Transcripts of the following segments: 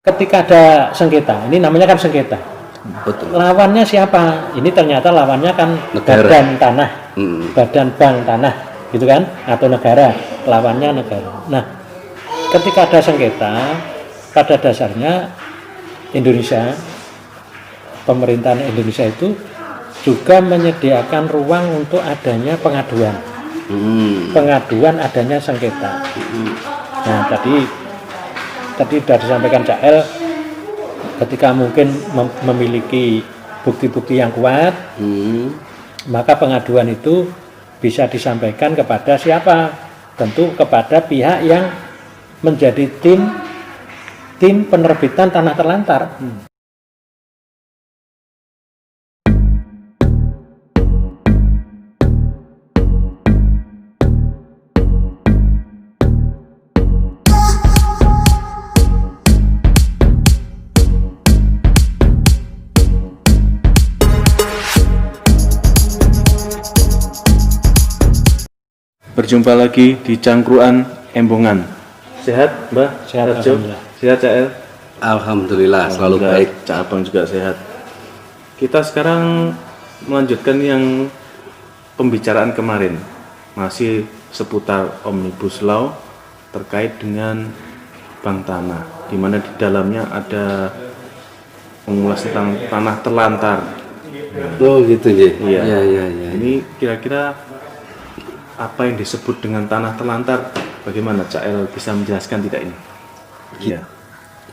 Ketika ada sengketa, ini namanya kan sengketa. Betul. Lawannya siapa? Ini ternyata lawannya kan Negara. badan tanah, badan bank tanah, gitu kan? Atau negara, lawannya negara. Nah, ketika ada sengketa, pada dasarnya Indonesia, pemerintahan Indonesia itu juga menyediakan ruang untuk adanya pengaduan. Pengaduan adanya sengketa. Nah, tadi sudah disampaikan Cak El, ketika mungkin memiliki bukti-bukti yang kuat, maka pengaduan itu bisa disampaikan kepada siapa? Tentu kepada pihak yang menjadi tim penerbitan tanah terlantar. Berjumpa lagi di Cangkruan Embongan. Sehat, Mbah? Sehat, Jo? alhamdulillah. Sehat, Cak El? Alhamdulillah, selalu baik. Cak Abang juga sehat. Kita sekarang melanjutkan yang pembicaraan kemarin, masih seputar Omnibus Law terkait dengan bank tanah, di mana di dalamnya ada mengulas tentang tanah terlantar. Oh gitu ya. Iya. Iya. Ini kira-kira apa yang disebut dengan tanah terlantar? Bagaimana Cak El bisa menjelaskan tidak ini? Iya.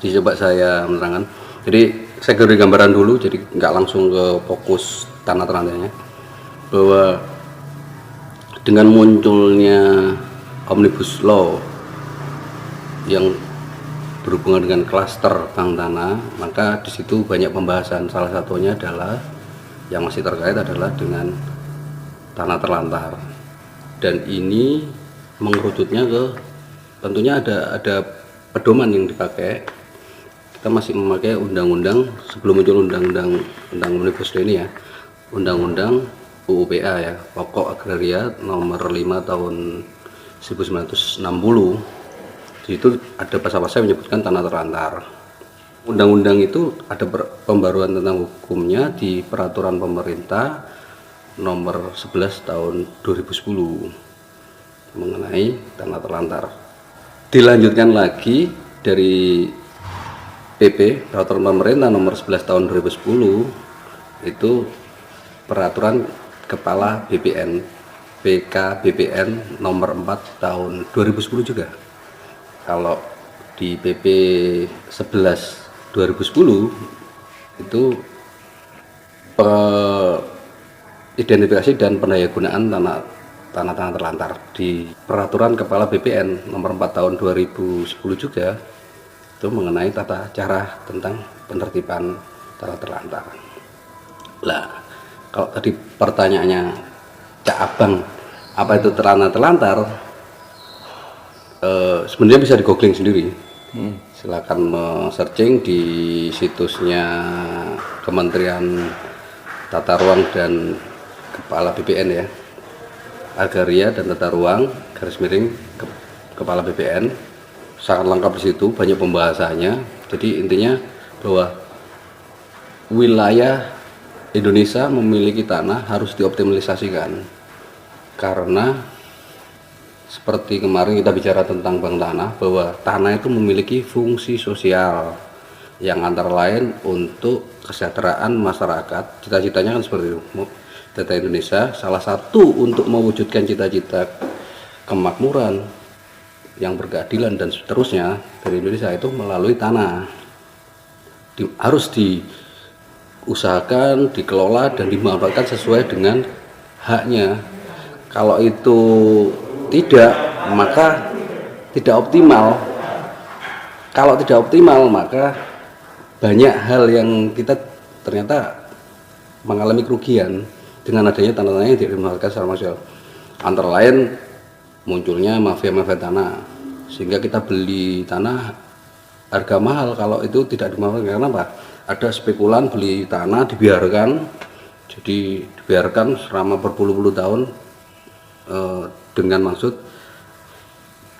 Jadi coba saya menerangkan. Jadi saya beri gambaran dulu, jadi nggak langsung ke fokus tanah terlantarnya. Bahwa dengan munculnya Omnibus Law yang berhubungan dengan klaster bank tanah, maka di situ banyak pembahasan. Salah satunya adalah yang masih terkait adalah dengan tanah terlantar. Dan ini mengerucutnya ke tentunya ada pedoman yang dipakai. Kita masih memakai undang-undang sebelum muncul undang-undang Omnibus Law ini ya, undang-undang UUPA ya, Pokok Agraria nomor 5 tahun 1960. Di situ ada pasal-pasal yang menyebutkan tanah terlantar. Undang-undang itu ada pembaruan tentang hukumnya di peraturan pemerintah nomor 11 tahun 2010 mengenai tanah terlantar. Dilanjutkan lagi dari PP peraturan pemerintah nomor 11 tahun 2010 itu peraturan kepala BPN PKBPN nomor 4 tahun 2010 juga. Kalau di PP 11 2010 itu identifikasi dan pendayagunaan tanah terlantar. Di peraturan kepala BPN nomor 4 tahun 2010 juga itu mengenai tata cara tentang penertiban tanah terlantar. Lah, kalau tadi pertanyaannya Cak Abang, apa itu tanah terlantar? Sebenarnya bisa di googling sendiri. Silakan searching di situsnya Kementerian Tata Ruang dan Kepala BPN ya, Agraria dan Tata Ruang _Kepala BPN, sangat lengkap di situ, banyak pembahasannya. Jadi intinya bahwa wilayah Indonesia memiliki tanah harus dioptimalisasikan, karena seperti kemarin kita bicara tentang bank tanah, bahwa tanah itu memiliki fungsi sosial yang antara lain untuk kesejahteraan masyarakat. Cita-citanya kan seperti itu. Data Indonesia salah satu untuk mewujudkan cita-cita kemakmuran yang berkeadilan dan seterusnya dari Indonesia itu melalui tanah. Harus diusahakan, dikelola dan dimanfaatkan sesuai dengan haknya. Kalau itu tidak, maka tidak optimal. Kalau tidak optimal, maka banyak hal yang kita ternyata mengalami kerugian dengan adanya tanah-tanah yang tidak dimanfaatkan secara maksimal. Antara lain munculnya mafia-mafia tanah, sehingga kita beli tanah harga mahal kalau itu tidak dimanfaatkan. Karena apa? Ada spekulan beli tanah dibiarkan, jadi dibiarkan selama berpuluh-puluh tahun dengan maksud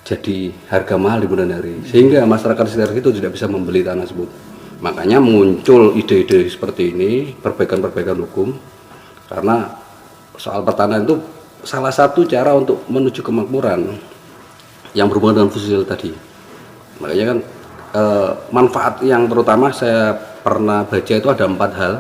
jadi harga mahal di kemudian hari, sehingga masyarakat sekitar itu tidak bisa membeli tanah tersebut. Makanya muncul ide-ide seperti ini, perbaikan-perbaikan hukum, karena soal pertanahan itu salah satu cara untuk menuju kemakmuran yang berhubungan dengan fosil tadi. Makanya kan manfaat yang terutama saya pernah baca itu ada 4 hal.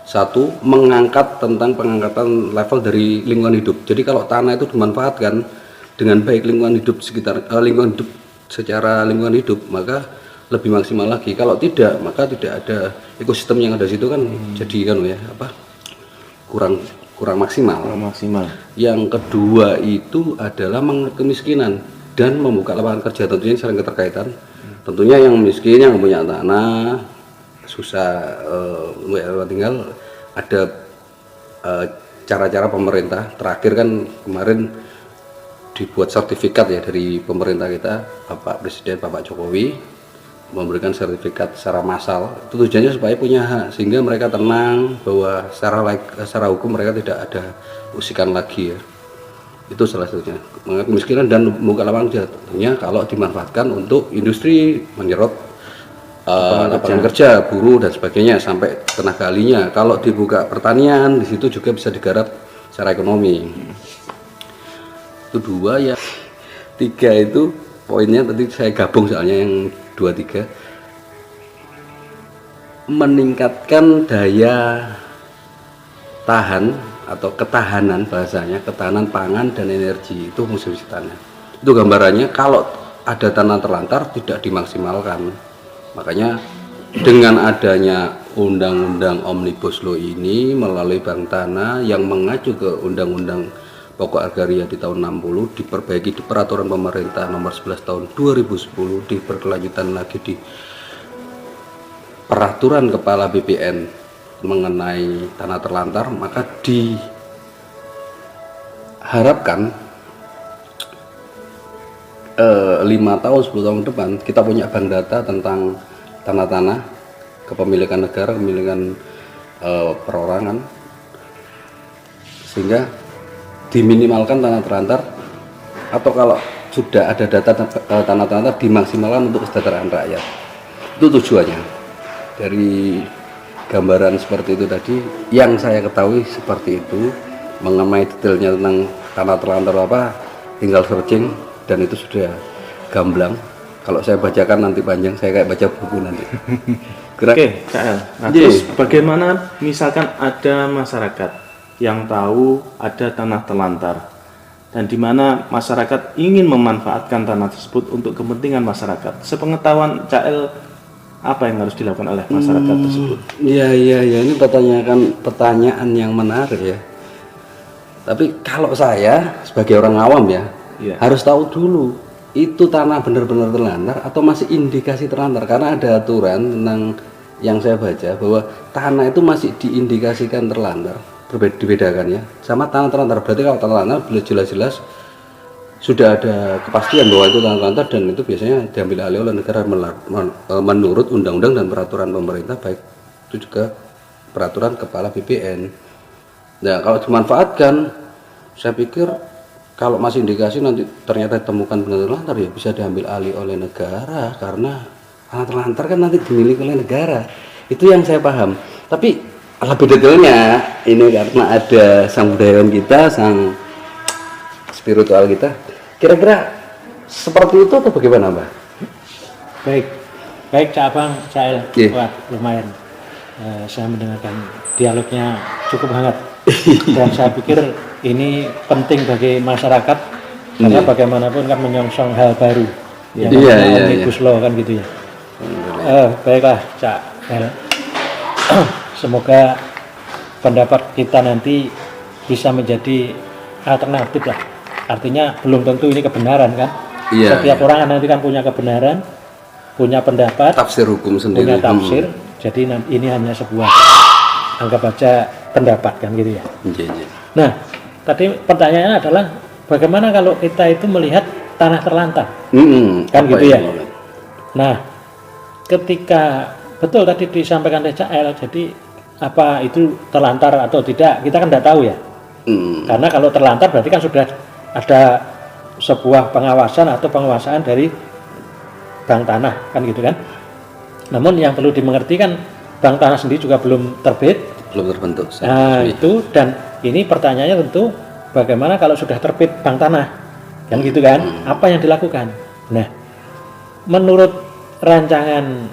Satu, mengangkat tentang pengangkatan level dari lingkungan hidup. Jadi kalau tanah itu dimanfaatkan dengan baik lingkungan hidup sekitar lingkungan hidup secara lingkungan hidup, maka lebih maksimal lagi. Kalau tidak, maka tidak ada ekosistem yang ada di situ kan jadi kan ya kurang maksimal. Yang kedua itu adalah mengangkat kemiskinan dan membuka lapangan kerja, tentunya saling keterkaitan. Tentunya yang miskin yang punya tanah susah tinggal, ada cara-cara pemerintah. Terakhir kan kemarin dibuat sertifikat ya dari pemerintah kita, Bapak Presiden Bapak Jokowi memberikan sertifikat secara massal. Itu tujuannya supaya punya hak, sehingga mereka tenang bahwa secara hukum mereka tidak ada usikan lagi ya. Itu salah satunya mengatasi kemiskinan dan membuka lapangan kerja. Tentunya kalau dimanfaatkan untuk industri, menyerot lapangan kerja, buruh dan sebagainya sampai tenaga ahlinya. Kalau dibuka pertanian, di situ juga bisa digarap secara ekonomi. Itu 2 ya. 3 itu poinnya tadi saya gabung soalnya yang 2, 3. Meningkatkan daya tahan atau ketahanan, bahasanya ketahanan pangan dan energi, itu fungsi tanah. Itu gambarannya kalau ada tanah terlantar tidak dimaksimalkan. Makanya dengan adanya undang-undang Omnibus Law ini melalui Bank Tanah yang mengacu ke Undang-Undang Pokok Agraria di tahun 60, diperbaiki di peraturan pemerintah nomor 11 tahun 2010, diperkelanjutan lagi di peraturan kepala BPN mengenai tanah terlantar, maka diharapkan 5 tahun 10 tahun ke depan kita punya bank data tentang tanah-tanah kepemilikan negara, kepemilikan perorangan, sehingga diminimalkan tanah terlantar, atau kalau sudah ada data tanah terlantar dimaksimalkan untuk kesejahteraan rakyat. Itu tujuannya. Dari gambaran seperti itu tadi yang saya ketahui seperti itu. Mengenai detailnya tentang tanah terlantar apa, tinggal searching dan itu sudah gamblang. Kalau saya bacakan nanti panjang, saya kayak baca buku nanti. Oke, KL. Nah, terus bagaimana misalkan ada masyarakat yang tahu ada tanah terlantar dan di mana masyarakat ingin memanfaatkan tanah tersebut untuk kepentingan masyarakat. Sepengetahuan KL, apa yang harus dilakukan oleh masyarakat tersebut? Iya, ini pertanyaan yang menarik ya. Tapi kalau saya sebagai orang awam ya, harus tahu dulu itu tanah benar-benar terlantar atau masih indikasi terlantar, karena ada aturan tentang yang saya baca bahwa tanah itu masih diindikasikan terlantar, dibedakan ya sama tanah terlantar. Berarti kalau tanah terlantar jelas-jelas sudah ada kepastian bahwa itu tanah terlantar dan itu biasanya diambil alih oleh negara menurut undang-undang dan peraturan pemerintah, baik itu juga peraturan kepala BPN. Nah, kalau dimanfaatkan, saya pikir kalau masih indikasi nanti ternyata ditemukan benar terlantar ya bisa diambil alih oleh negara, karena tanah terlantar kan nanti dimiliki oleh negara. Itu yang saya paham. Tapi lebih detailnya ini karena ada sang budayawan kita, sang spiritual kita, kira-kira seperti itu atau bagaimana, Mbak? Baik Cak Abang, Cak El. Wah, lumayan. Saya mendengarkan dialognya cukup hangat. Dan saya pikir ini penting bagi masyarakat karena bagaimanapun kan menyongsong hal baru yang Omnibus Law kan gitu ya. Baiklah Cak El. Semoga pendapat kita nanti bisa menjadi alternatif lah. Artinya belum tentu ini kebenaran kan. Setiap orang nanti kan punya kebenaran, punya pendapat, tafsir hukum sendiri, punya tafsir. Jadi ini hanya sebuah anggap aja pendapat kan gitu ya. Nah, tadi pertanyaannya adalah bagaimana kalau kita itu melihat tanah terlantar, kan gitu ya. Nah, ketika betul tadi disampaikan oleh Cak El, jadi apa itu terlantar atau tidak kita kan tidak tahu ya. Karena kalau terlantar berarti kan sudah ada sebuah pengawasan atau penguasaan dari Bank Tanah, kan gitu kan. Namun yang perlu dimengerti kan Bank Tanah sendiri juga belum terbit, belum terbentuk. Nah itu, dan ini pertanyaannya tentu bagaimana kalau sudah terbit Bank Tanah, kan gitu kan, apa yang dilakukan. Nah, menurut rancangan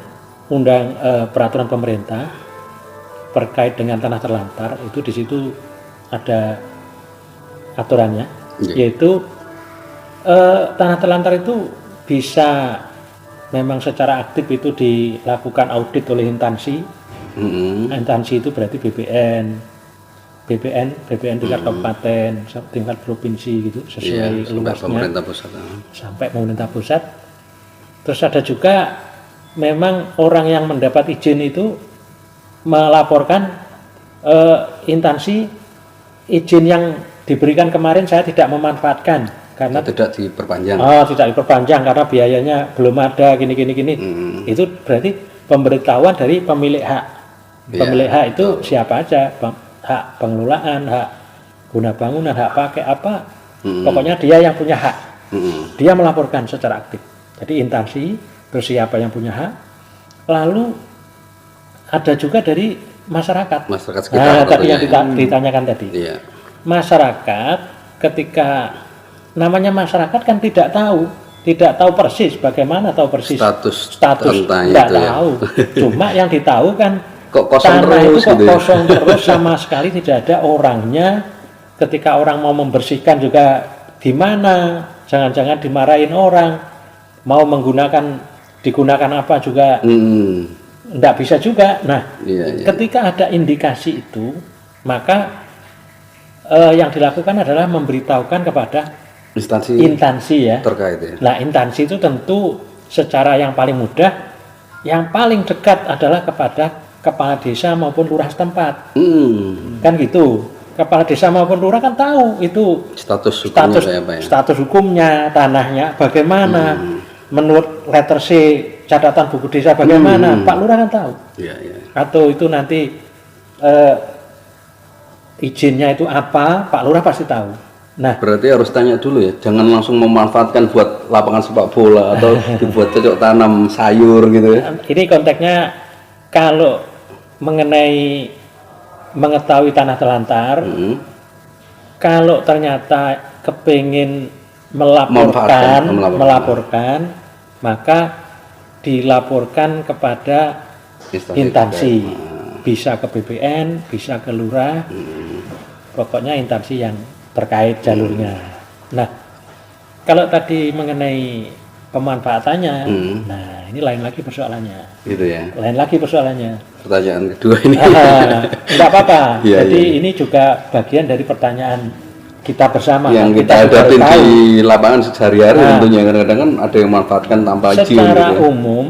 peraturan pemerintah terkait dengan tanah terlantar, itu di situ ada aturannya, yaitu tanah terlantar itu bisa memang secara aktif itu dilakukan audit oleh instansi. Instansi itu berarti BPN tingkat kabupaten, tingkat provinsi gitu, sesuai luasnya sampai pemerintah pusat. Terus ada juga memang orang yang mendapat izin itu melaporkan instansi, izin yang diberikan kemarin saya tidak memanfaatkan karena tidak diperpanjang. Tidak diperpanjang karena biayanya belum ada gini. Itu berarti pemberitahuan dari pemilik hak. Pemilik hak itu siapa aja, hak pengelolaan, hak guna bangunan, hak pakai apa, pokoknya dia yang punya hak. Dia melaporkan secara aktif. Jadi instansi, terus siapa yang punya hak, lalu ada juga dari masyarakat. Masyarakat sekitar. Tadi yang ditanyakan tadi. Iya. Masyarakat, ketika namanya masyarakat kan tidak tahu persis bagaimana, status tidak tahu. Cuma yang ditahu kan kok kosong tanah terus, itu kok kosong terus, sama sekali tidak ada orangnya. Ketika orang mau membersihkan juga di mana, jangan-jangan dimarahin orang, mau digunakan apa juga tidak bisa juga. Nah, ketika ada indikasi itu, maka yang dilakukan adalah memberitahukan kepada instansi ya terkait ya. Nah, instansi itu tentu secara yang paling mudah, yang paling dekat adalah kepada kepala desa maupun lurah setempat. Kan gitu. Kepala desa maupun lurah kan tahu itu status hukumnya, tanahnya bagaimana. Menurut letter C catatan buku desa bagaimana, Pak Lurah kan tahu. Atau itu nanti izinnya itu apa, Pak Lurah pasti tahu. Nah, berarti harus tanya dulu ya, jangan langsung memanfaatkan buat lapangan sepak bola atau dibuat cocok tanam sayur gitu ya. Ini konteksnya kalau mengenai mengetahui tanah terlantar, kalau ternyata kepingin melaporkan, maka dilaporkan kepada instansi, bisa ke BPN, bisa ke lurah, pokoknya instansi yang terkait jalurnya. Nah, kalau tadi mengenai pemanfaatannya, nah ini lain lagi persoalannya. Gitu ya. Lain lagi persoalannya. Pertanyaan kedua ini. Enggak apa-apa. Jadi ini juga bagian dari pertanyaan kita bersama yang kita hadapi di lapangan sehari-hari. Tentunya kadang-kadang kan ada yang memanfaatkan tanpa izin. Secara umum,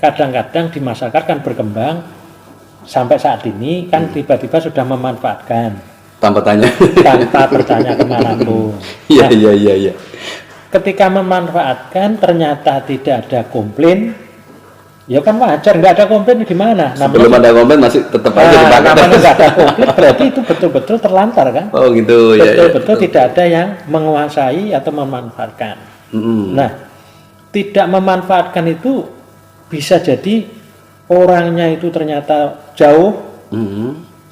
kadang-kadang di masyarakat kan berkembang sampai saat ini kan tiba-tiba sudah memanfaatkan tanpa bertanya kemanapun. Iya. Ketika memanfaatkan ternyata tidak ada komplain, ya kan wajar, nggak ada komplain gimana? Sebelum ada komplain masih tetap aja dipakai. Namanya nggak ada komplain berarti itu betul-betul terlantar kan? Oh gitu. Betul-betul tidak ada yang menguasai atau memanfaatkan. Nah, tidak memanfaatkan itu bisa jadi orangnya itu ternyata jauh,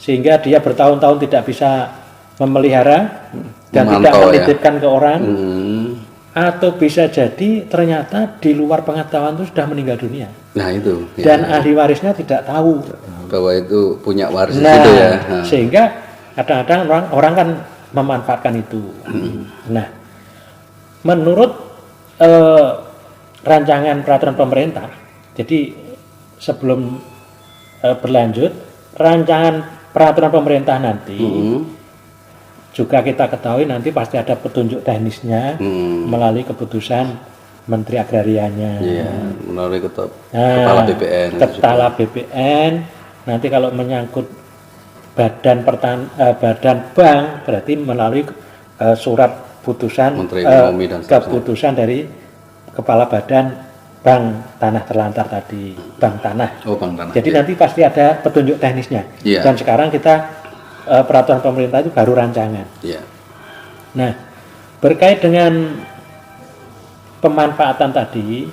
sehingga dia bertahun-tahun tidak bisa memelihara dan tidak menitipkan ke orang. Atau bisa jadi ternyata di luar pengetahuan itu sudah meninggal dunia. Nah itu. Dan ahli warisnya tidak tahu bahwa itu punya waris itu ya. Sehingga kadang-kadang orang kan memanfaatkan itu. Nah, menurut rancangan peraturan pemerintah, jadi sebelum berlanjut, rancangan peraturan pemerintah nanti juga kita ketahui nanti pasti ada petunjuk teknisnya melalui keputusan Menteri Agrarianya, melalui Kepala BPN. Kepala BPN nanti kalau menyangkut badan bank berarti melalui surat putusan keputusan dari Kepala Badan Bank Tanah Terlantar tadi, Bank Tanah. Bank Tanah. Jadi nanti pasti ada petunjuk teknisnya. Dan sekarang kita peraturan pemerintah itu baru rancangan. Nah, berkait dengan pemanfaatan tadi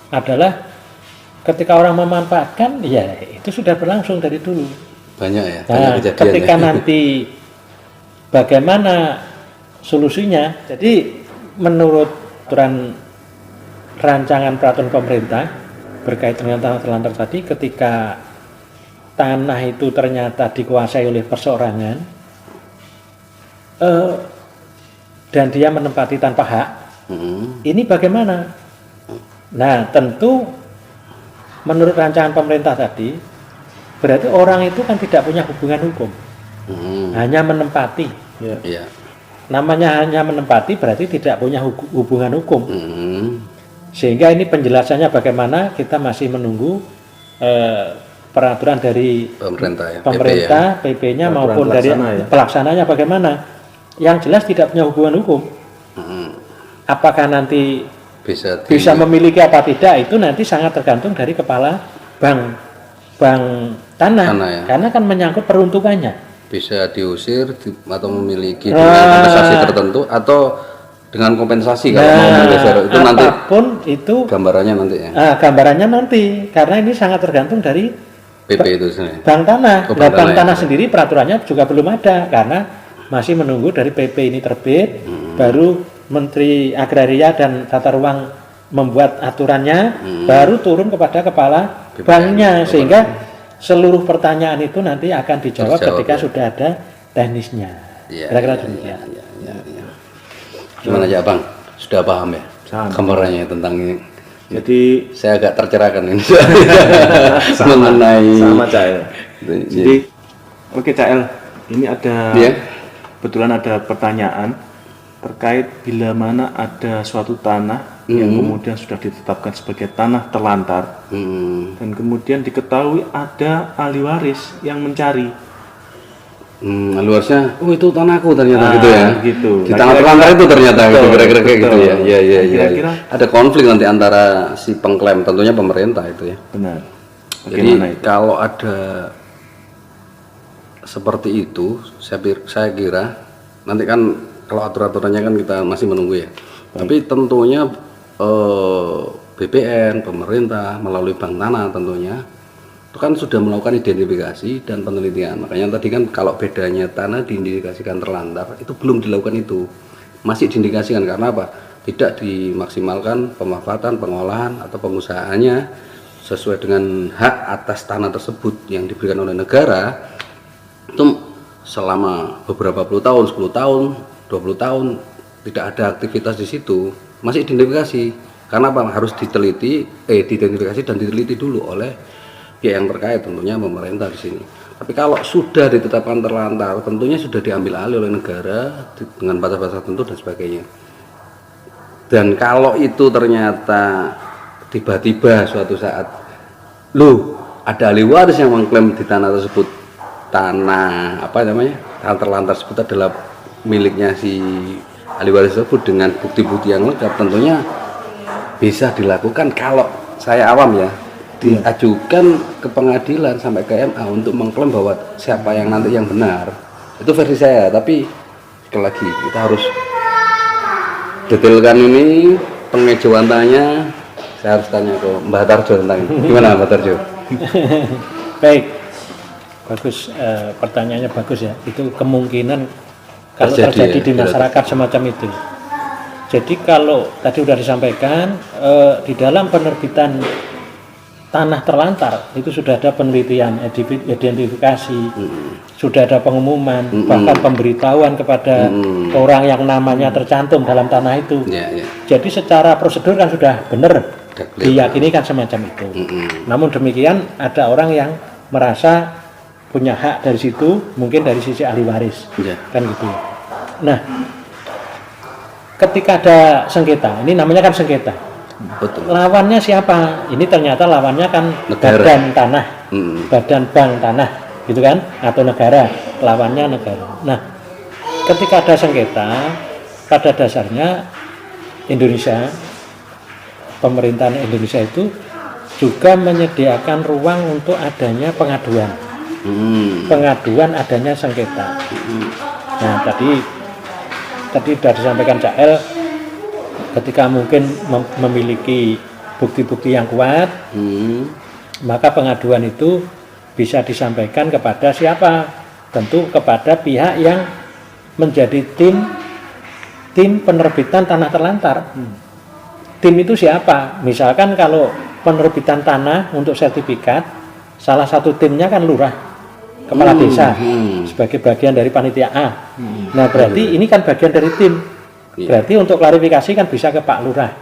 adalah ketika orang memanfaatkan, ya itu sudah berlangsung dari dulu. Banyak ya. Nah, banyak kejadian ketika ya. nanti bagaimana solusinya? Jadi menurut aturan rancangan peraturan pemerintah berkait dengan tanah terlantar tadi, ketika tanah itu ternyata dikuasai oleh perseorangan dan dia menempati tanpa hak, ini bagaimana? Nah, tentu menurut rancangan pemerintah tadi berarti orang itu kan tidak punya hubungan hukum, hanya menempati. Iya. Namanya hanya menempati berarti tidak punya hubungan hukum. Sehingga ini penjelasannya bagaimana kita masih menunggu peraturan dari pemerintah, PP-nya maupun dari pelaksananya bagaimana. Yang jelas tidak punya hubungan hukum. Apakah nanti bisa memiliki apa tidak, itu nanti sangat tergantung dari kepala bank tanah ya. Karena kan menyangkut peruntukannya. Bisa diusir atau memiliki dengan kompensasi tertentu atau dengan kompensasi kalau mau menggeser itu nanti. Apapun itu gambarannya nanti ya. Gambarannya nanti, karena ini sangat tergantung dari PP itu sendiri. Bank tanah. Bank tanah ya. sendiri peraturannya juga belum ada karena masih menunggu dari PP ini terbit, baru Menteri Agraria dan Tata Ruang membuat aturannya, baru turun kepada kepala banknya, sehingga seluruh pertanyaan itu nanti akan dijawab ketika sudah ada teknisnya. Kira-kira demikian. Gimana ya Bang? Sudah paham ya? Gambarannya tentang ini. Jadi saya agak tercerahkan ini mengenai sama Cael. Jadi oke Cael, ini ada kebetulan ada pertanyaan terkait bila mana ada suatu tanah yang kemudian sudah ditetapkan sebagai tanah terlantar dan kemudian diketahui ada ahli waris yang mencari. Ahli warisnya, itu tanahku ternyata gitu ya. Gitu. Di tanah terlantar itu ternyata gitu, kira-kira kayak gitu ya. Iya. Kira-kira ada konflik nanti antara si pengklaim, tentunya pemerintah itu ya. Benar. Jadi kalau ada seperti itu, saya kira nanti kan kalau aturan-aturannya kan kita masih menunggu ya. Tapi tentunya BPN, pemerintah melalui bank tanah tentunya itu kan sudah melakukan identifikasi dan penelitian. Makanya tadi kan kalau bedanya tanah diindikasikan terlantar itu belum dilakukan itu, masih diindikasikan karena apa? Tidak dimaksimalkan pemanfaatan, pengolahan atau pengusahaannya sesuai dengan hak atas tanah tersebut yang diberikan oleh negara. Itu selama beberapa puluh tahun, 10 tahun, 20 tahun tidak ada aktivitas di situ, masih identifikasi. Karena apa? Harus diidentifikasi dan diteliti dulu oleh pihak yang terkait, tentunya pemerintah di sini. Tapi kalau sudah ditetapkan terlantar, tentunya sudah diambil alih oleh negara dengan batas-batas tertentu dan sebagainya. Dan kalau itu ternyata tiba-tiba suatu saat, ada ahli waris yang mengklaim di tanah tersebut, tanah terlantar tersebut adalah miliknya si ahli waris tersebut dengan bukti-bukti yang lengkap, tentunya bisa dilakukan. Kalau saya awam ya, diajukan ke pengadilan sampai ke MA untuk mengklaim bahwa siapa yang nanti yang benar. Itu versi saya, tapi sekali lagi kita harus detailkan ini pengejawantannya. Saya harus tanya ke Mbak Tarjo tentang ini. Gimana Mbak Tarjo? Baik, bagus, pertanyaannya bagus ya. Itu kemungkinan kalau terjadi di masyarakat semacam itu. Jadi kalau tadi sudah disampaikan, di dalam penerbitan tanah terlantar itu sudah ada penelitian, identifikasi, sudah ada pengumuman, bahkan pemberitahuan kepada orang yang namanya tercantum dalam tanah itu. Jadi secara prosedur kan sudah benar, diyakini kan semacam itu. Namun demikian ada orang yang merasa punya hak dari situ, mungkin dari sisi ahli waris, kan gitu. Nah, ketika ada sengketa, ini namanya kan sengketa. Betul. Lawannya siapa? Ini ternyata lawannya kan negara. Badan tanah, badan bank tanah, gitu kan? Atau negara, lawannya negara. Nah, ketika ada sengketa, pada dasarnya Indonesia, pemerintahan Indonesia itu juga menyediakan ruang untuk adanya pengaduan, pengaduan adanya sengketa. Nah, tadi tadi sudah disampaikan Cak El, ketika mungkin memiliki bukti-bukti yang kuat, maka pengaduan itu bisa disampaikan kepada siapa? Tentu kepada pihak yang menjadi tim penerbitan tanah terlantar. Tim itu siapa? Misalkan kalau penerbitan tanah untuk sertifikat, salah satu timnya kan lurah, kepala desa, sebagai bagian dari panitia A. Nah berarti ini kan bagian dari tim. Berarti untuk klarifikasi kan bisa ke Pak Lurah.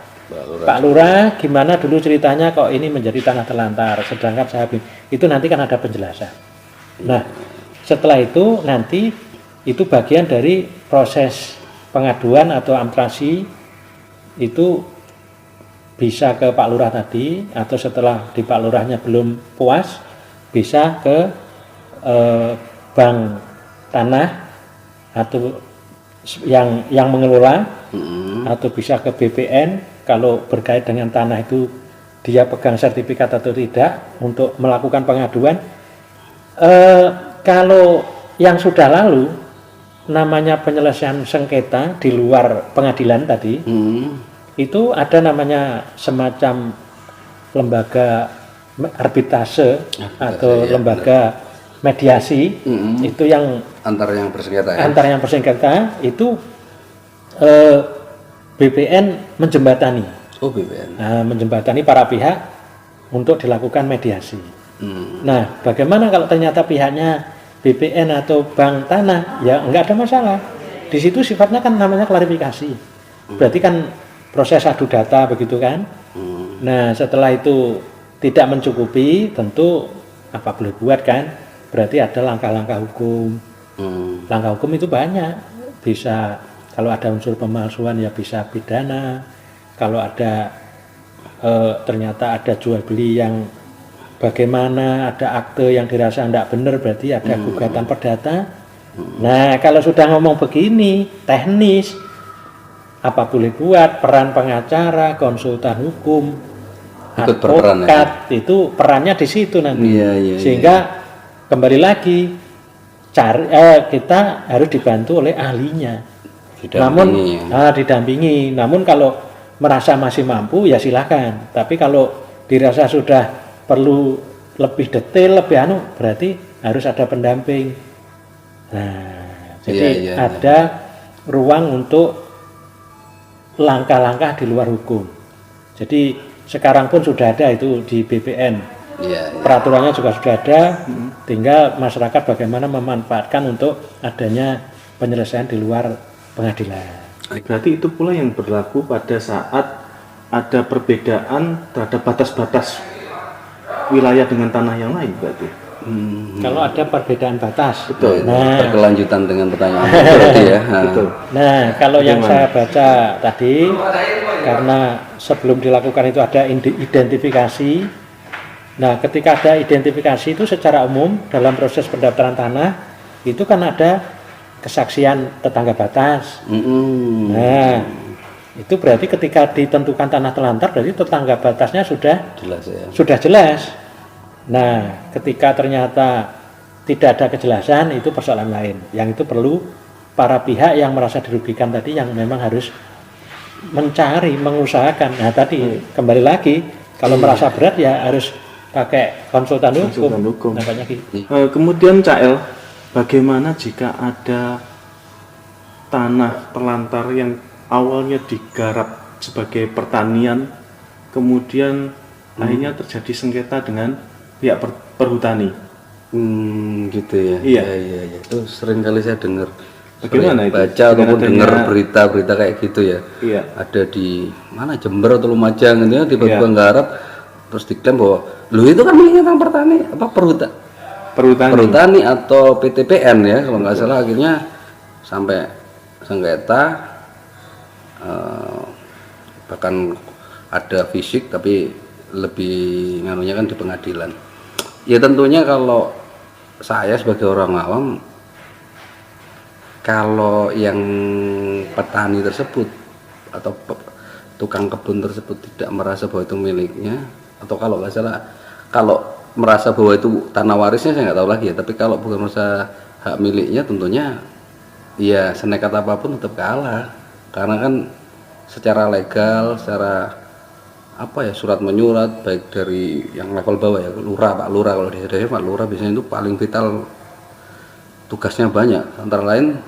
Pak Lurah, gimana dulu ceritanya kok ini menjadi tanah terlantar, sedangkan saya itu nanti kan ada penjelasan. Nah setelah itu nanti itu bagian dari proses pengaduan atau amtrasi, itu bisa ke Pak Lurah tadi, atau setelah di Pak Lurahnya belum puas bisa ke bank tanah atau yang mengelola, atau bisa ke BPN kalau berkait dengan tanah itu dia pegang sertifikat atau tidak untuk melakukan pengaduan. Kalau yang sudah lalu namanya penyelesaian sengketa di luar pengadilan tadi, itu ada namanya semacam lembaga arbitrase atau lembaga mediasi, itu yang antara yang bersengketa ya? Antara yang bersengketa itu BPN menjembatani. Oh BPN. Nah, menjembatani para pihak untuk dilakukan mediasi. Nah, bagaimana kalau ternyata pihaknya BPN atau bank tanah, ya enggak ada masalah. Di situ sifatnya kan namanya klarifikasi. Berarti kan proses adu data begitu kan. Nah, setelah itu tidak mencukupi, tentu apa boleh buat kan? Berarti ada langkah-langkah hukum. Langkah hukum itu banyak. Bisa kalau ada unsur pemalsuan ya bisa pidana. Kalau ada ternyata ada jual beli yang bagaimana, ada akte yang dirasa tidak benar, berarti ada gugatan perdata. Nah, kalau sudah ngomong begini, teknis, apa boleh buat, peran pengacara, konsultan hukum, advokat, itu perannya di situ nanti. Sehingga kembali lagi, kita harus dibantu oleh ahlinya. Didampingi. Namun kalau merasa masih mampu, ya silakan. Tapi kalau dirasa sudah perlu lebih detail, lebih berarti harus ada pendamping. Nah, jadi ada ruang untuk langkah-langkah di luar hukum. Jadi sekarang pun sudah ada itu di BPN. Peraturannya juga sudah ada, tinggal masyarakat bagaimana memanfaatkan untuk adanya penyelesaian di luar pengadilan. Berarti itu pula yang berlaku pada saat ada perbedaan terhadap batas-batas wilayah dengan tanah yang lain berarti. Kalau ada perbedaan batas. Betul. Nah, berkelanjutan dengan pertanyaan berarti ya. Betul. Nah, kalau yang saya baca tadi, karena sebelum dilakukan itu ada identifikasi. Nah, ketika ada identifikasi itu secara umum dalam proses pendaftaran tanah itu kan ada kesaksian tetangga batas. Nah, itu berarti ketika ditentukan tanah terlantar berarti tetangga batasnya sudah jelas ya. Sudah jelas. Nah, ketika ternyata tidak ada kejelasan, itu persoalan lain. Yang itu perlu para pihak yang merasa dirugikan tadi yang memang harus mencari, mengusahakan. Nah, tadi kembali lagi, kalau merasa berat ya harus pakai konsultan hukum. Namanya gitu. Kemudian Cak El, bagaimana jika ada tanah terlantar yang awalnya digarap sebagai pertanian, kemudian akhirnya terjadi sengketa dengan pihak perhutani. Gitu ya. Iya. Itu sering kali saya dengar. Bagaimana itu? Baca ataupun dengar berita-berita kayak gitu ya. Iya. Ada di mana Jember atau Lumajang gitu ya, tiba-tiba nggarap terus diklaim bahwa lu itu kan miliknya Bang Pertani apa perhutani atau PTPN ya kalau nggak salah, akhirnya sampai sengketa, bahkan ada fisik tapi lebih nganunya kan di pengadilan. Ya tentunya kalau saya sebagai orang awam, kalau yang petani tersebut atau tukang kebun tersebut tidak merasa bahwa itu miliknya, atau kalau nggak salah, kalau merasa bahwa itu tanah warisnya saya nggak tahu lagi ya, tapi kalau bukan merasa hak miliknya tentunya iya senekat apapun tetap kalah, karena kan secara legal, secara apa ya, surat menyurat baik dari yang level bawah ya, lurah, Pak Lurah, kalau di daerah Pak Lurah biasanya itu paling vital, tugasnya banyak, antara lain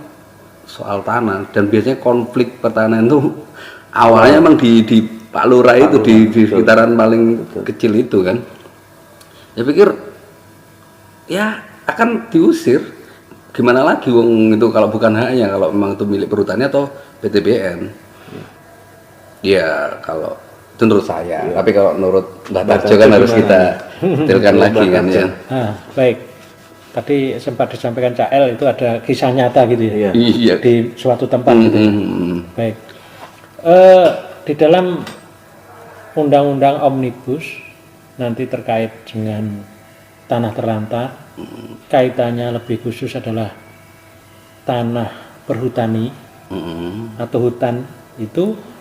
soal tanah, dan biasanya konflik pertanahan itu awalnya emang di Pak Lurah itu, di sekitaran paling kecil itu kan. Ya pikir ya akan diusir, gimana lagi wong itu kalau bukan haknya, kalau memang itu milik perhutani atau PTBN. Ya kalau itu menurut saya, tapi kalau menurut Mbak Tarjo kan harus kita detailkan lagi kan ya. Baik, tadi sempat disampaikan CL itu ada kisah nyata gitu ya, iya. Di suatu tempat gitu. Baik, di dalam undang-undang omnibus nanti terkait dengan tanah terlantar, kaitannya lebih khusus adalah tanah perhutani atau hutan itu.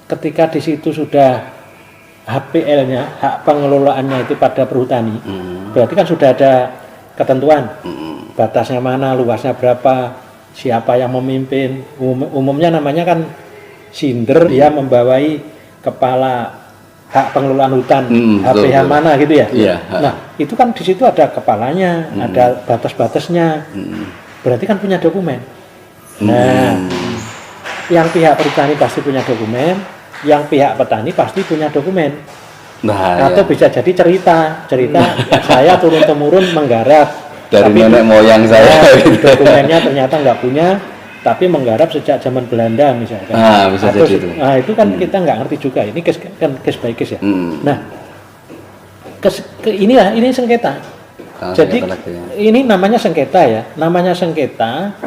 Ketika di situ sudah HPL-nya, hak pengelolaannya itu pada perhutani, berarti kan sudah ada ketentuan, batasnya mana, luasnya berapa, siapa yang memimpin. Umumnya namanya kan sinder, dia membawai kepala hak pengelolaan hutan, HPH mana gitu ya. Nah itu kan di situ ada kepalanya, ada batas-batasnya, berarti kan punya dokumen. Nah yang pihak perhutani pasti punya dokumen, yang pihak petani pasti punya dokumen. Atau bisa jadi cerita saya turun temurun menggarap dari nenek moyang saya. Dokumennya ternyata nggak punya, tapi menggarap sejak zaman Belanda misalkan. Bisa jadi itu. Nah itu kan kita nggak ngerti juga. Ini case by case ya. Nah ini sengketa. Jadi ini namanya sengketa ya. Namanya sengketa.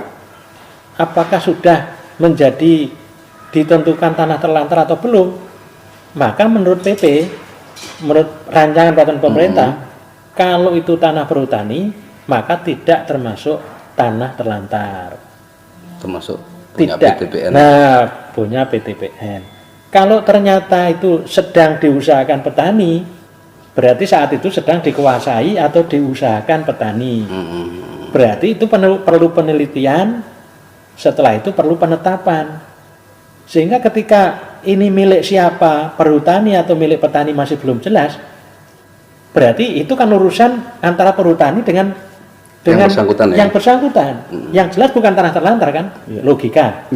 Apakah sudah menjadi ditentukan tanah terlantar atau belum? Maka menurut PP, menurut rancangan peraturan pemerintah, kalau itu tanah perhutani maka tidak termasuk tanah terlantar. Termasuk punya tidak. PTBN. Nah, punya PTBN. Kalau ternyata itu sedang diusahakan petani, berarti saat itu sedang dikuasai atau diusahakan petani. Berarti itu perlu penelitian, setelah itu perlu penetapan. Sehingga ketika ini milik siapa, perhutani atau milik petani masih belum jelas, berarti itu kan urusan antara perhutani dengan yang bersangkutan. Yang jelas bukan tanah terlantar kan, logika.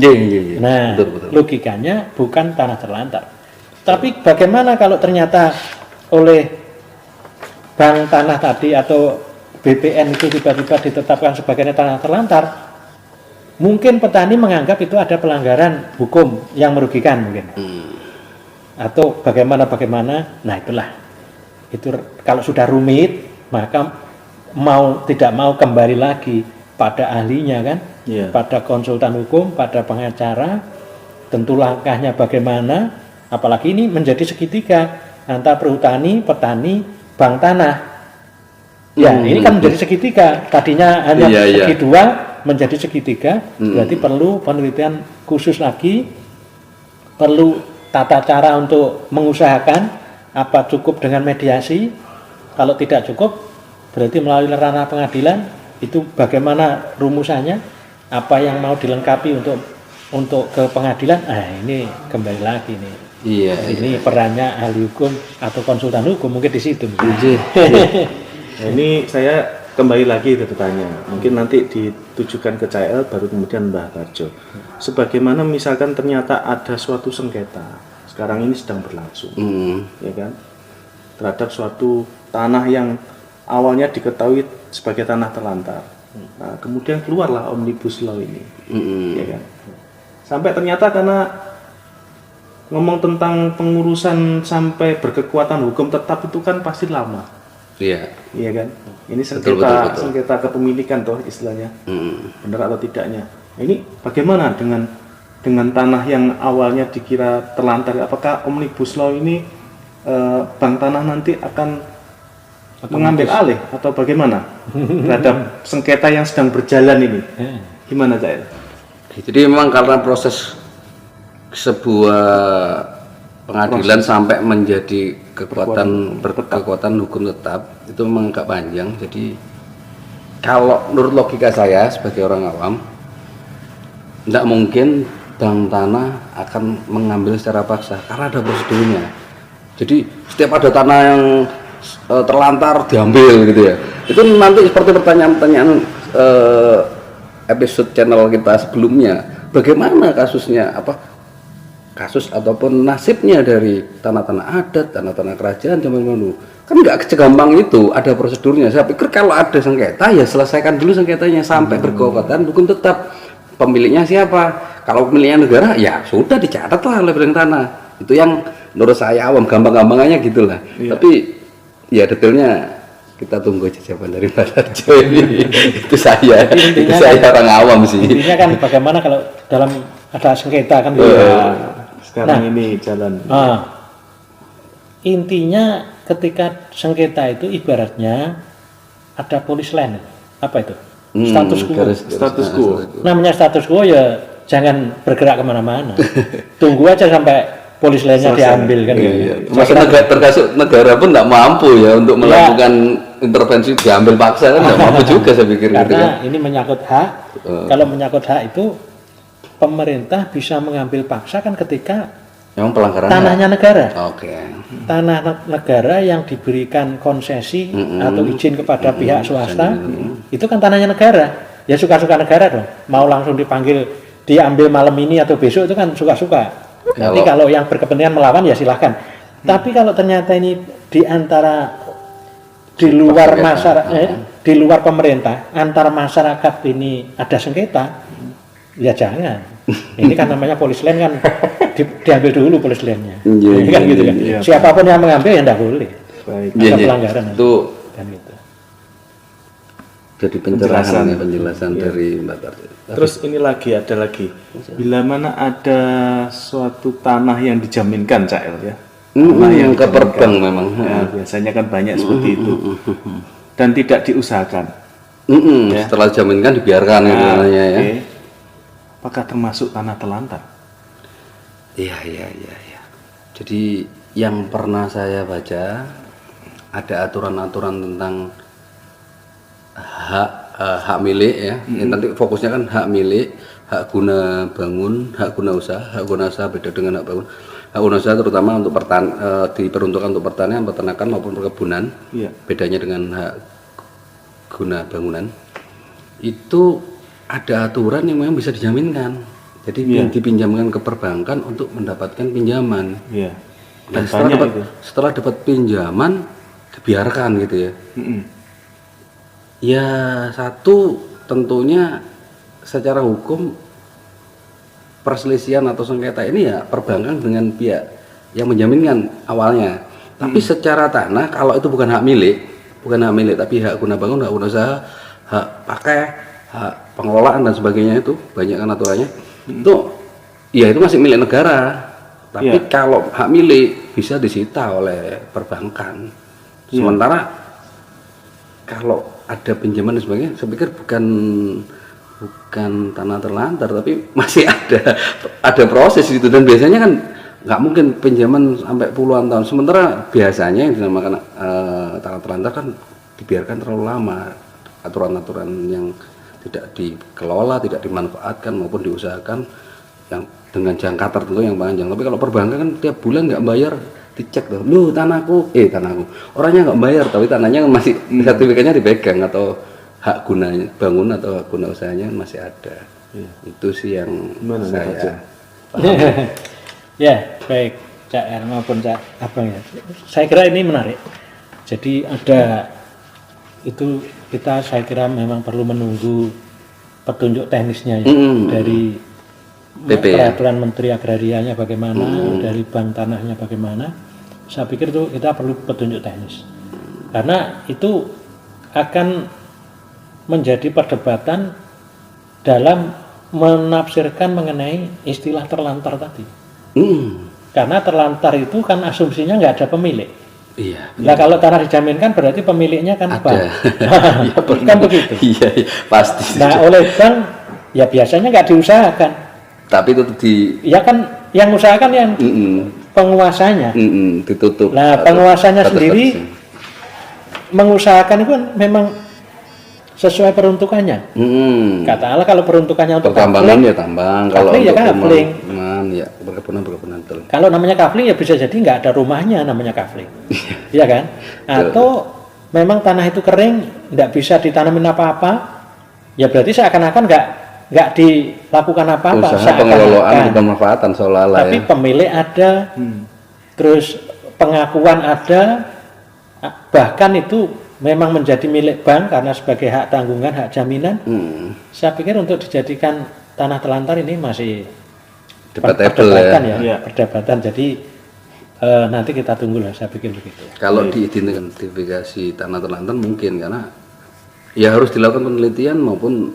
Nah, betul. Logikanya bukan tanah terlantar. Tapi bagaimana kalau ternyata oleh bank tanah tadi atau BPN itu tiba-tiba ditetapkan sebagai tanah terlantar? Mungkin petani menganggap itu ada pelanggaran hukum yang merugikan mungkin. Atau bagaimana. Nah itulah. Itu kalau sudah rumit, maka tidak mau kembali lagi pada ahlinya kan, pada konsultan hukum, pada pengacara, tentu langkahnya bagaimana, apalagi ini menjadi segitiga antara perhutani, petani, bank tanah. Ya, ini kan menjadi segitiga. Tadinya hanya segi dua, menjadi segitiga, berarti perlu penelitian khusus lagi, perlu tata cara untuk mengusahakan, apa cukup dengan mediasi, kalau tidak cukup, berarti melalui ranah pengadilan, itu bagaimana rumusannya, apa yang mau dilengkapi untuk ke pengadilan. Ini kembali lagi nih. Ini perannya ahli hukum atau konsultan hukum mungkin di situ. Nah, ini saya kembali lagi bertanya, mungkin nanti ditujukan ke CL baru kemudian Mbah Tarjo. Sebagaimana misalkan ternyata ada suatu sengketa, sekarang ini sedang berlangsung, ya kan, terhadap suatu tanah yang awalnya diketahui sebagai tanah terlantar. Nah, kemudian keluarlah Omnibus Law ini, ya kan. Sampai ternyata karena ngomong tentang pengurusan sampai berkekuatan hukum tetap itu kan pasti lama. Iya kan. Ini sengketa betul. Sengketa kepemilikan toh istilahnya. Benar atau tidaknya. Nah, ini bagaimana dengan tanah yang awalnya dikira terlantar? Apakah Omnibus Law ini bank tanah nanti akan mengambil alih atau bagaimana terhadap sengketa yang sedang berjalan ini? Gimana Cak? Jadi memang karena proses sebuah pengadilan sampai menjadi kekuatan hukum tetap itu memang agak panjang. Jadi kalau menurut logika saya sebagai orang awam, Tidak mungkin bank tanah akan mengambil secara paksa karena ada prosedurnya. Jadi setiap ada tanah yang terlantar diambil gitu ya. Itu nanti seperti pertanyaan-pertanyaan episode channel kita sebelumnya. Bagaimana kasusnya, kasus ataupun nasibnya dari tanah-tanah adat, tanah-tanah kerajaan zaman dulu. Kan nggak segampang itu, ada prosedurnya. Saya pikir kalau ada sengketa ya selesaikan dulu sengketanya sampai berkekuatan hukum tetap. Pemiliknya siapa? Kalau pemiliknya negara ya sudah dicatat lah oleh bidang tanah. Itu yang menurut saya awam, gampang-gampangannya gitulah. Iya. Tapi ya detailnya kita tunggu jawaban dari Mbak Tarjo ini. itu saya orang awam sih. Intinya kan bagaimana kalau dalam ada sengketa kan sekarang ini jalan. Intinya ketika sengketa itu ibaratnya ada polis lain. Apa itu? Status quo. Status quo. Namanya status quo ya jangan bergerak kemana-mana. Tunggu aja sampai polis lainnya diambil kan. Iya. Masa termasuk negara pun tidak mampu ya untuk melakukan intervensi diambil paksa kan tidak mampu juga saya pikir. Karena gitu kan. ini menyangkut hak. Kalau menyangkut hak itu pemerintah bisa mengambil paksa kan ketika memang pelanggaran tanahnya negara. Tanah negara yang diberikan konsesi atau izin kepada pihak swasta itu kan tanahnya negara. Ya suka-suka negara dong. Mau langsung dipanggil diambil malam ini atau besok itu kan suka-suka. Nanti kalau yang berkepentingan melawan ya silahkan. Tapi kalau ternyata ini di antara di luar masyarakat, di luar pemerintah, antara masyarakat ini ada sengketa, ya jangan. Ini kan namanya polis lain kan diambil dulu polis lainnya. Kan gitu kan. Siapapun yang mengambil ya enggak boleh. Ada pelanggaran. Itu kan gitu. Jadi penjelasan dari Mbak Tarjo. Terus ini ada lagi. Bila mana ada suatu tanah yang dijaminkan Cak El ya. Tanah yang keperbang memang. Ya, biasanya kan banyak seperti itu. Dan tidak diusahakan. Setelah dijaminkan dibiarkan namanya ya. Apakah termasuk tanah terlantar? Iya. Jadi yang pernah saya baca ada aturan-aturan tentang hak milik ya. Nanti fokusnya kan hak milik, hak guna bangun, hak guna usaha beda dengan hak bangun. Hak guna usaha terutama untuk diperuntukkan untuk pertanian, peternakan maupun perkebunan. Bedanya dengan hak guna bangunan itu ada aturan yang memang bisa dijaminkan. Jadi dipinjamkan ke perbankan untuk mendapatkan pinjaman. Dan setelah dapat pinjaman dibiarkan gitu ya. Ya satu tentunya secara hukum perselisihan atau sengketa ini ya perbankan dengan pihak yang menjaminkan awalnya. Tapi secara tanah kalau itu bukan hak milik tapi hak guna bangun, hak guna usaha, hak pakai, hak pengelolaan dan sebagainya itu banyak kan aturannya. Itu ya itu masih milik negara. Tapi kalau hak milik bisa disita oleh perbankan. Sementara kalau ada pinjaman dan sebagainya, saya pikir bukan tanah terlantar, tapi masih ada proses itu. Dan biasanya kan nggak mungkin pinjaman sampai puluhan tahun. Sementara biasanya yang dinamakan tanah terlantar kan dibiarkan terlalu lama. Aturan-aturan yang tidak dikelola, tidak dimanfaatkan maupun diusahakan yang dengan jangka tertentu yang panjang. Tapi kalau perbankan kan tiap bulan nggak bayar, dicek tuh, lu tanahku orangnya nggak bayar tapi tanahnya masih sertifikatnya dipegang atau hak gunanya bangun atau hak guna usahanya masih ada. Itu sih yang saya ya baik Cak Er maupun Cak Abang ya, saya kira ini menarik. Jadi ada itu saya kira memang perlu menunggu petunjuk teknisnya ya, dari peraturan Menteri Agrarianya bagaimana, dari bank tanahnya bagaimana. Saya pikir itu kita perlu petunjuk teknis, karena itu akan menjadi perdebatan dalam menafsirkan mengenai istilah terlantar tadi. Karena terlantar itu kan asumsinya nggak ada pemilik. Nah kalau tanah dijaminkan berarti pemiliknya kan bank. Kan begitu. Iya, pasti. Nah oleh bank ya biasanya nggak diusahakan. Tapi itu ya kan yang usahakan yang penguasanya. Ditutup. Nah penguasanya sendiri mengusahakan itu kan memang sesuai peruntukannya. Katakanlah kalau peruntukannya untuk pertambangan kafling, ya tambang, kalau kafling ya untuk kafling. ya perkebunan betul. Kalau namanya kafling ya bisa jadi nggak ada rumahnya namanya kafling, iya kan? Atau memang tanah itu kering, nggak bisa ditanamin apa-apa, ya berarti seakan-akan nggak dilakukan apa-apa. Usaha pengelolaan pemanfaatan seolah-olah tapi ya. pemilik ada, terus pengakuan ada, bahkan itu memang menjadi milik bank karena sebagai hak tanggungan, hak jaminan. Saya pikir untuk dijadikan tanah terlantar ini masih perdebatan ya. Perdebatan. Jadi nanti kita tunggulah, saya pikir begitu. Kalau diidentifikasi tanah terlantar mungkin, karena ya harus dilakukan penelitian maupun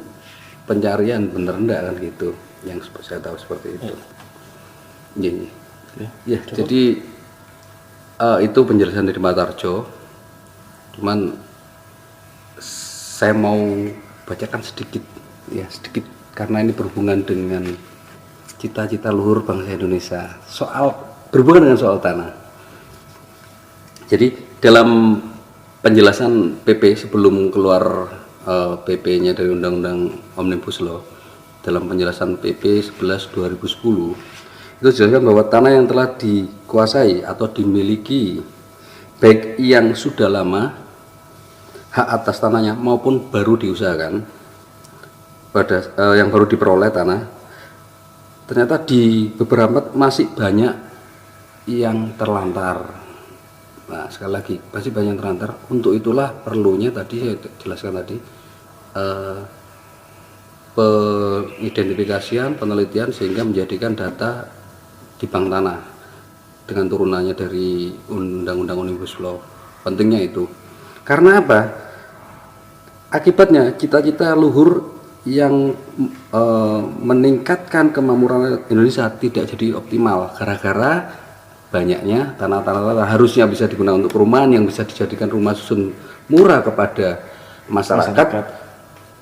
pencarian bener enggak kan gitu, yang saya tahu seperti itu. Ya, jadi itu penjelasan dari Mbak Tarjo. Cuman saya mau bacakan sedikit karena ini berhubungan dengan cita-cita luhur bangsa Indonesia, berhubungan dengan soal tanah. Jadi dalam penjelasan PP sebelum keluar PP-nya dari Undang-Undang Omnibus Law, dalam penjelasan PP 11 2010 itu dijelaskan bahwa tanah yang telah dikuasai atau dimiliki baik yang sudah lama hak atas tanahnya maupun baru diusahakan yang baru diperoleh tanah, ternyata di beberapa masih banyak yang terlantar. Nah, sekali lagi masih banyak terlantar. Untuk itulah perlunya tadi saya jelaskan tadi pengidentifikasian, penelitian sehingga menjadikan data di bank tanah dengan turunannya dari Undang-Undang Omnibus Law. Pentingnya itu. Karena apa? Akibatnya cita-cita luhur yang meningkatkan kemakmuran Indonesia tidak jadi optimal gara-gara banyaknya tanah-tanah harusnya bisa digunakan untuk perumahan yang bisa dijadikan rumah susun murah kepada masyarakat.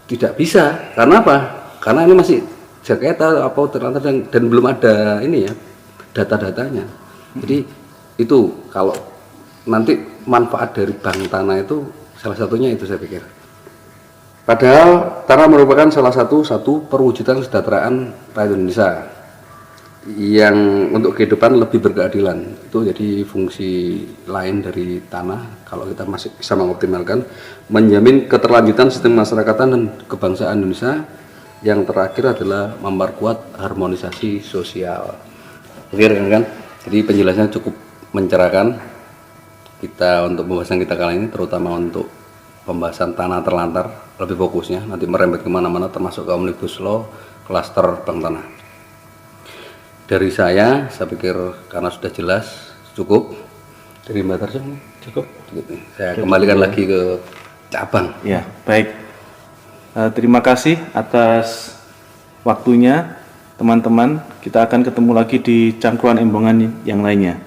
Tidak bisa. Karena apa? Karena ini masih sengketa terlantar dan belum ada ini ya data-datanya. Jadi itu kalau nanti manfaat dari bank tanah itu salah satunya itu saya pikir. Padahal tanah merupakan salah satu perwujudan kesejahteraan rakyat Indonesia yang untuk kehidupan lebih berkeadilan. Itu jadi fungsi lain dari tanah kalau kita masih bisa mengoptimalkan, menjamin keterlanjutan sistem masyarakatan dan kebangsaan Indonesia. Yang terakhir adalah memperkuat harmonisasi sosial. Clear kan? Jadi penjelasannya cukup mencerahkan kita untuk pembahasan kita kali ini, terutama untuk pembahasan tanah terlantar lebih fokusnya, nanti merembet kemana-mana termasuk ke Omnibus Law, klaster bank tanah. Dari saya pikir karena sudah jelas cukup. Dari Mbak Tarjo Cukup. Saya kembalikan lagi ke cabang. Ya, baik. Terima kasih atas waktunya teman-teman. Kita akan ketemu lagi di cangkruan embongan yang lainnya.